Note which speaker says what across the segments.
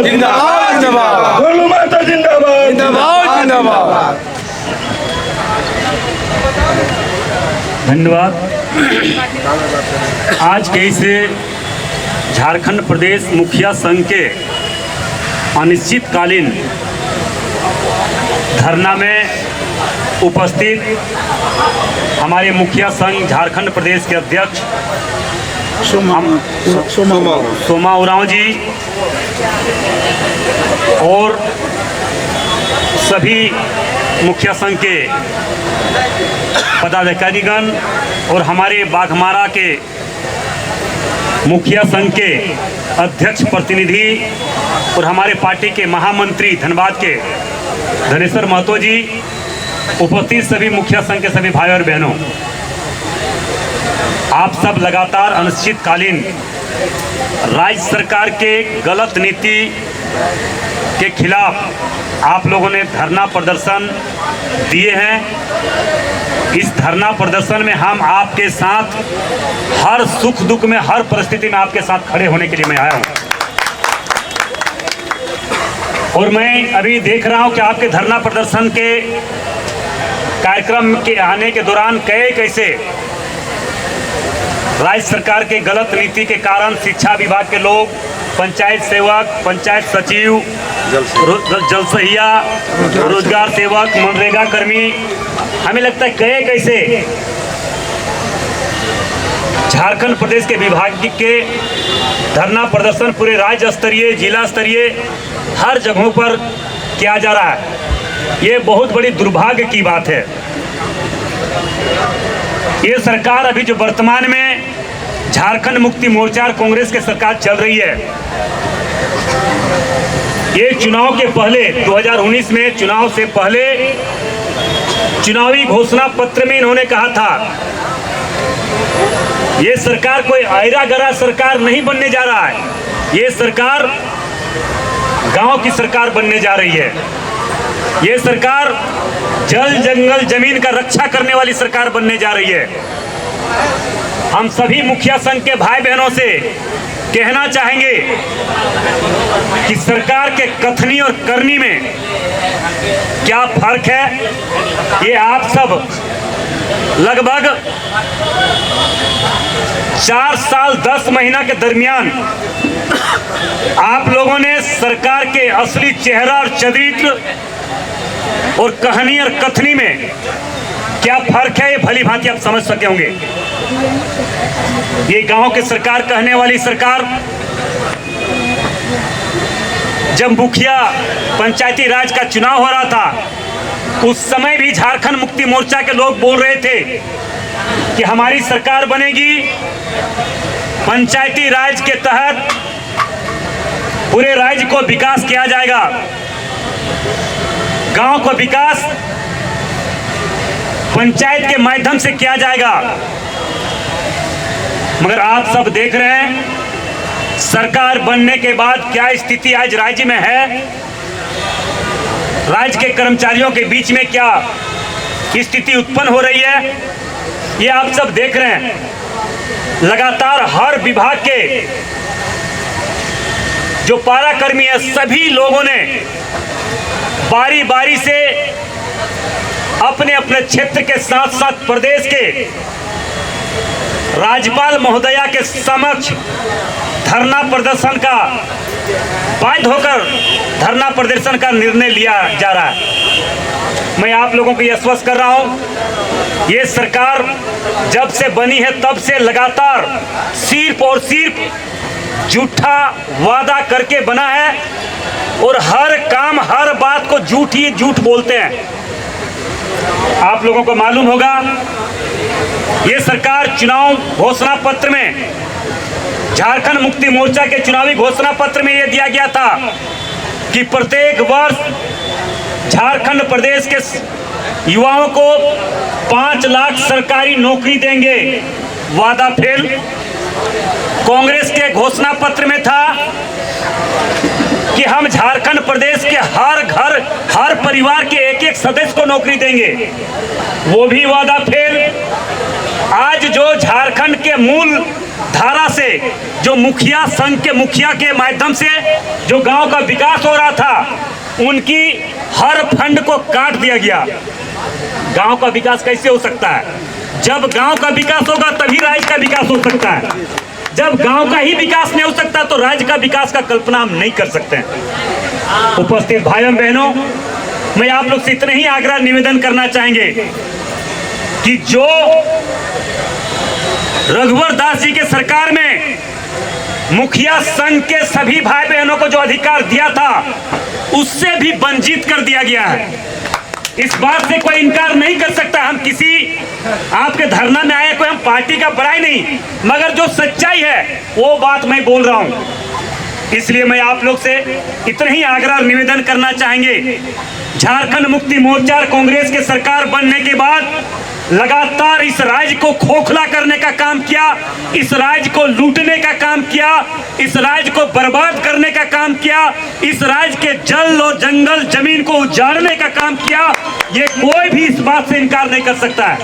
Speaker 1: जिंदाबाद
Speaker 2: जिंदाबाद जिंदाबाद
Speaker 1: गोलू माता जिंदाबाद
Speaker 2: जिंदाबाद जिंदाबाद।
Speaker 3: धन्यवाद। आज के इस झारखंड प्रदेश मुखिया संघ के अनिश्चितकालीन धरना में उपस्थित हमारे मुखिया संघ झारखंड प्रदेश के अध्यक्ष सोमा उरांव जी और सभी मुखिया संघ के पदाधिकारीगण और हमारे बाघमारा के मुखिया संघ के अध्यक्ष प्रतिनिधि और हमारे पार्टी के महामंत्री धनबाद के धनेश्वर महतो जी, उपस्थित सभी मुखिया संघ के सभी भाई और बहनों, आप सब लगातार अनिश्चितकालीन राज्य सरकार के गलत नीति के खिलाफ आप लोगों ने धरना प्रदर्शन दिए हैं। इस धरना प्रदर्शन में हम आपके साथ हर सुख दुख में, हर परिस्थिति में आपके साथ खड़े होने के लिए मैं आया हूं। और मैं अभी देख रहा हूं कि आपके धरना प्रदर्शन के कार्यक्रम के आने के दौरान कैसे राज्य सरकार के गलत नीति के कारण शिक्षा विभाग के लोग, पंचायत सेवक, पंचायत सचिव, जलसहिया, रोजगार सेवक, मनरेगा कर्मी, हमें लगता है कैसे झारखंड प्रदेश के विभाग के धरना प्रदर्शन पूरे राज्य स्तरीय, जिला स्तरीय हर जगहों पर किया जा रहा है। ये बहुत बड़ी दुर्भाग्य की बात है। ये सरकार अभी जो वर्तमान में झारखंड मुक्ति मोर्चा और कांग्रेस की सरकार चल रही है, ये चुनाव के पहले 2019 में चुनाव से पहले चुनावी घोषणा पत्र में इन्होंने कहा था ये सरकार कोई आयरा गरा सरकार नहीं बनने जा रहा है, ये सरकार गांव की सरकार बनने जा रही है, ये सरकार जल जंगल जमीन का रक्षा करने वाली सरकार बनने जा रही है। हम सभी मुखिया संघ के भाई बहनों से कहना चाहेंगे कि सरकार के कथनी और करनी में क्या फर्क है, ये आप सब लगभग 4 साल 10 महीना के दरमियान आप लोगों ने सरकार के असली चेहरा और चरित्र और कहानी और कथनी में क्या फर्क है, ये भली भांति आप समझ सके होंगे। ये गांव की सरकार कहने वाली सरकार, जब मुखिया पंचायती राज का चुनाव हो रहा था उस समय भी झारखंड मुक्ति मोर्चा के लोग बोल रहे थे कि हमारी सरकार बनेगी, पंचायती राज के तहत पूरे राज्य को विकास किया जाएगा, गांव को विकास पंचायत के माध्यम से किया जाएगा। मगर आप सब देख रहे हैं सरकार बनने के बाद क्या स्थिति आज राज्य में है, राज्य के कर्मचारियों के बीच में क्या स्थिति उत्पन्न हो रही है, ये आप सब देख रहे हैं। लगातार हर विभाग के जो पाराकर्मी है सभी लोगों ने बारी बारी से अपने अपने क्षेत्र के साथ साथ प्रदेश के राज्यपाल महोदया के समक्ष धरना प्रदर्शन का बाध्य होकर धरना प्रदर्शन का निर्णय लिया जा रहा है। मैं आप लोगों को यह आश्वस्त कर रहा हूं, ये सरकार जब से बनी है तब से लगातार सिर्फ और सिर्फ झूठा वादा करके बना है और हर काम हर बात को झूठ बोलते हैं। आप लोगों को मालूम होगा ये सरकार चुनाव घोषणा पत्र में, झारखंड मुक्ति मोर्चा के चुनावी घोषणा पत्र में यह दिया गया था कि प्रत्येक वर्ष झारखंड प्रदेश के युवाओं को 5 लाख सरकारी नौकरी देंगे। वादा फेल। कांग्रेस के घोषणा पत्र में था कि हम झारखंड प्रदेश के हर घर हर परिवार के एक सदस्य को नौकरी देंगे, वो भी वादा फेल। आज जो झारखंड के मूल धारा से जो मुखिया संघ के मुखिया के माध्यम से जो गांव का विकास हो रहा था, उनकी हर फंड को काट दिया गया। गांव का विकास कैसे हो सकता है? जब गांव का विकास होगा तभी राज्य का विकास हो सकता है। जब गांव का ही विकास नहीं हो सकता तो राज्य का विकास का कल्पना हम नहीं कर सकते हैं। उपस्थित भाइयों बहनों, मैं आप लोग से इतने ही आग्रह निवेदन करना चाहेंगे कि जो रघुवर दास जी के सरकार में मुखिया संघ के सभी भाई बहनों को जो अधिकार दिया था, उससे भी वंचित कर दिया गया है। इस बात से कोई इनकार नहीं कर सकता। हम किसी आपके धरना में आए, कोई हम पार्टी का बड़ाई नहीं, मगर जो सच्चाई है वो बात मैं बोल रहा हूं। इसलिए मैं आप लोग से इतना ही आग्रह निवेदन करना चाहेंगे, झारखंड मुक्ति मोर्चा कांग्रेस के सरकार बनने के बाद लगातार इस राज्य को खोखला करने का काम किया, इस राज्य को लूटने का काम किया, इस राज्य को बर्बाद करने का काम किया, इस राज्य के जल और जंगल जमीन को उजाड़ने का काम किया। ये कोई भी इस बात से इनकार नहीं कर सकता है।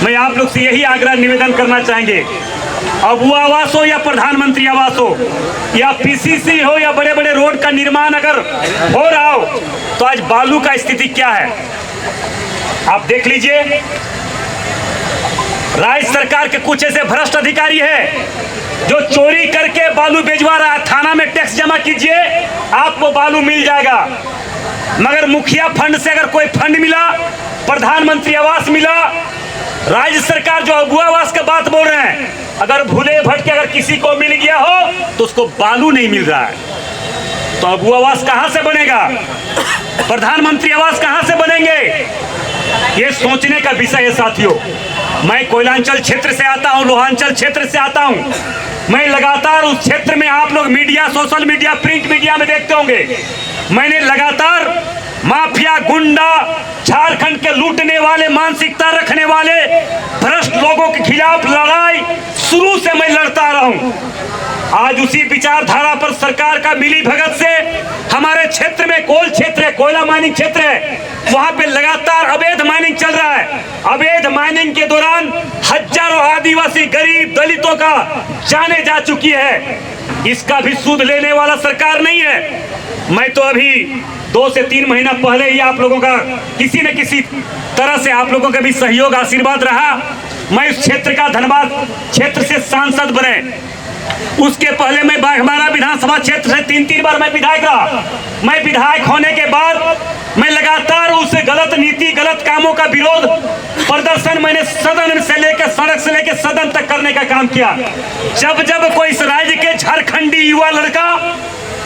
Speaker 3: मैं आप लोग से यही आग्रह निवेदन करना चाहेंगे, अबुआ आवास हो या प्रधानमंत्री आवास हो या पीसीसी हो या बड़े बड़े रोड का निर्माण अगर हो रहा हो, तो आज बालू का स्थिति क्या है आप देख लीजिए। राज्य सरकार के कुछ ऐसे भ्रष्ट अधिकारी है जो चोरी करके बालू बेचवा रहा है। थाना में टैक्स जमा कीजिए, आपको बालू मिल जाएगा। मगर मुखिया फंड से अगर कोई फंड मिला, प्रधानमंत्री आवास मिला, राज्य सरकार जो अबुआ आवास की बात बोल रहे हैं, अगर भूले भटके अगर किसी को मिल गया हो तो उसको बालू नहीं मिल रहा है, तो अबुआ आवास कहां से बनेगा? प्रधानमंत्री आवास कहां से बनेंगे? ये सोचने का विषय है साथियों। मैं कोयलांचल क्षेत्र से आता हूं, लोहांचल क्षेत्र से आता हूं। मैं लगातार उस क्षेत्र में, आप लोग media, social media, print media में देखते होंगे, मैंने लगातार माफिया, गुंडा, झारखंड के लूटने वाले, मानसिकता रखने वाले भ्रष्ट लोगों के खिलाफ लड़ाई शुरू से मैं लड़ता रहा हूं। आज उसी विचारधारा पर सरकार का मिली भगत से हमारे क्षेत्र में कोल क्षेत्र है, कोयला माइनिंग क्षेत्र है, वहां पे लगातार अवैध माइनिंग चल रहा है। अवैध माइनिंग के दौरान हजारों आदिवासी गरीब दलितों का जाने जा चुकी है। इसका भी सूद लेने वाला सरकार नहीं है। मैं तो अभी 2 से 3 महीना पहले ही आप लोगों का किसी न किसी तरह से आप लोगों का भी सहयोग, आशीर्वाद रहा। मैं इस क्षेत्र का, धनबाद क्षेत्र से सांसद बने। उसके पहले मैं हमारा विधानसभा क्षेत्र से 3 बार मैं विधायक रहा। मैं विधायक होने के बाद मैं लगातार उस गलत नीति, गलत कामों का विरोध प्रदर्शन मैंने सदन से लेकर, सड़क से लेकर सदन तक करने का काम किया। जब जब कोई इस राज्य के झारखंडी युवा लड़का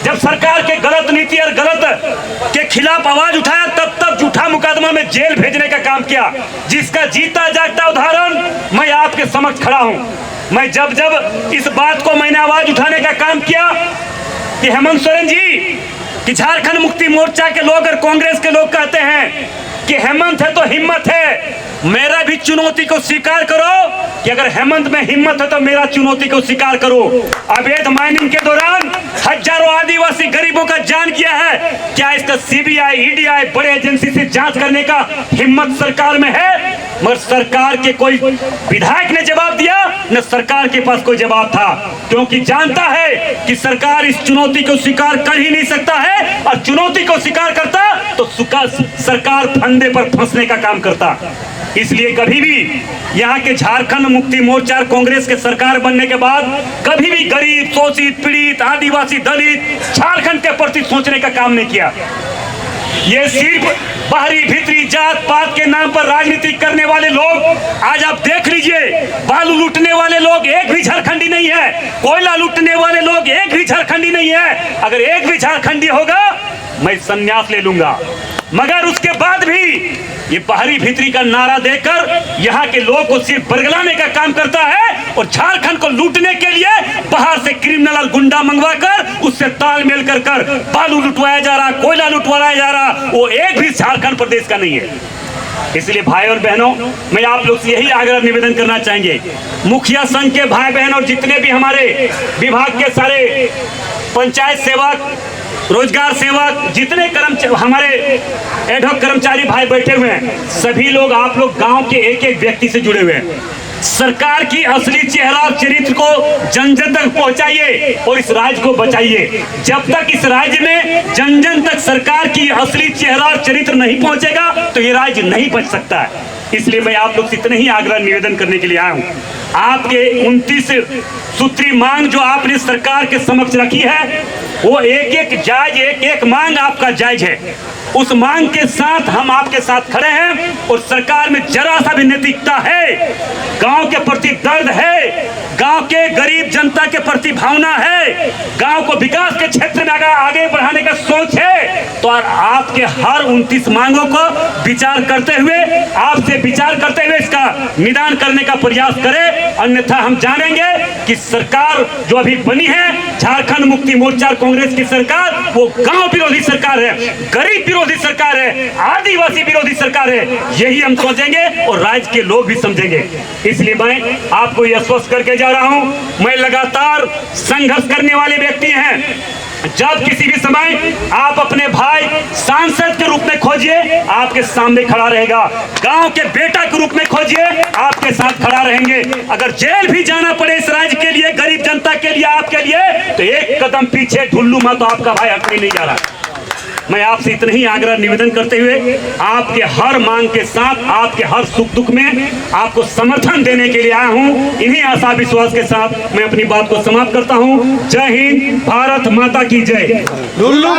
Speaker 3: जब सरकार के गलत नीति और गलत के खिलाफ आवाज उठाया, तब तब झूठा मुकदमा में जेल भेजने का काम किया, जिसका जीता जागता उदाहरण मैं आपके समक्ष खड़ा हूं। मैं जब जब इस बात को मैंने आवाज उठाने का काम किया कि हेमंत सोरेन जी, कि झारखंड मुक्ति मोर्चा के लोग और कांग्रेस के लोग कहते हैं कि हेमंत है तो हिम्मत है, मेरा भी चुनौती को स्वीकार करो कि अगर हेमंत में हिम्मत है तो मेरा चुनौती को स्वीकार करो। अवैध माइनिंग के दौरान हजारों आदिवासी गरीबों का जान किया है, क्या इसका सीबीआई, ईडीआई बड़े एजेंसी से जांच करने का हिम्मत सरकार में है? मगर सरकार के कोई विधायक ने जवाब दिया, न सरकार के पास कोई जवाब था, क्योंकि जानता है कि सरकार इस चुनौती को स्वीकार कर ही नहीं सकता है, और चुनौती को स्वीकार करता तो सरकार फंदे पर फंसने का काम करता। इसलिए कभी भी यहाँ के झारखंड मुक्ति मोर्चा कांग्रेस के सरकार बनने के बाद कभी भी गरीब, शोषित, पीड़ित, आदिवासी, दलित, झारखंड के प्रति सोचने का काम नहीं किया। ये सिर्फ बाहरी भीतरी जात पात के नाम पर राजनीति करने वाले लोग, आज आप देख लीजिए, बालू लूटने वाले लोग एक भी झारखंडी नहीं है, कोयला लूटने वाले लोग एक भी झारखंडी नहीं है। अगर एक भी झारखंडी होगा मैं संन्यास ले लूंगा। मगर उसके बाद भी ये बाहरी भीतरी का नारा देकर यहाँ के लोगों को सिर्फ बरगलाने का काम करता है, और झारखंड को लूटने के लिए बाहर से क्रिमिनल और गुंडा मंगवाकर उससे तालमेल कर बालू लुटवाया जा रहा, कोयला लुटवाया जा रहा, वो एक भी झारखंड प्रदेश का नहीं है। इसलिए भाई और बहनों, मैं आप लोग से यही आग्रह निवेदन करना चाहेंगे, मुखिया संघ के भाई बहन और जितने भी हमारे विभाग के सारे पंचायत सेवक, रोजगार सेवक, जितने हमारे एडहॉक कर्मचारी भाई बैठे हुए हैं, सभी लोग, आप लोग गांव के एक एक व्यक्ति से जुड़े हुए हैं। सरकार की असली चेहरा और चरित्र को जन जन तक पहुंचाइए और इस राज्य को बचाइए। जब तक इस राज्य में जन जन तक सरकार की असली चेहरा और चरित्र नहीं पहुंचेगा तो ये राज्य नहीं बच सकता है। इसलिए मैं आप लोग से इतना ही आग्रह निवेदन करने के लिए आया हूं। आपके 29 सूत्री मांग जो आपने सरकार के समक्ष रखी है वो एक एक मांग आपका जायज है। उस मांग के साथ हम आपके साथ खड़े हैं और सरकार में जरा सा भी नैतिकता है, गांव के प्रति दर्द है, गांव के गरीब जनता के प्रति भावना है, गांव को विकास के क्षेत्र में आगे बढ़ाने का सोच है, तो आपके हर 29 मांगों को विचार करते हुए आपसे विचार करते हुए इसका निदान करने का प्रयास करें। अन्यथा हम जानेंगे कि सरकार जो अभी बनी है झारखंड मुक्ति मोर्चा कांग्रेस की सरकार वो गांव विरोधी सरकार है, गरीब विरोधी सरकार है, आदिवासी विरोधी सरकार है, यही हम सोचेंगे और राज्य के लोग भी समझेंगे। इसलिए मैं आपको यह आश्वस्त करके जा रहा हूं, मैं लगातार संघर्ष करने वाले व्यक्ति हैं। जब किसी भी समय आप अपने भाई सांसद के रूप में खोजिए, आपके सामने खड़ा रहेगा। गांव के बेटा के रूप में खोजिए, आपके साथ खड़ा रहेंगे। अगर जेल भी जाना पड़े इस राज्य के लिए, गरीब जनता के लिए, आपके लिए, तो एक कदम पीछे ढुल्लू मत, आपका भाई हटने नहीं जा रहा। मैं आपसे इतना ही आग्रह निवेदन करते हुए आपके हर मांग के साथ, आपके हर सुख दुख में आपको समर्थन देने के लिए आया हूं। इन्हीं आशा विश्वास के साथ मैं अपनी बात को समाप्त करता हूं। जय हिंद, भारत माता की जय।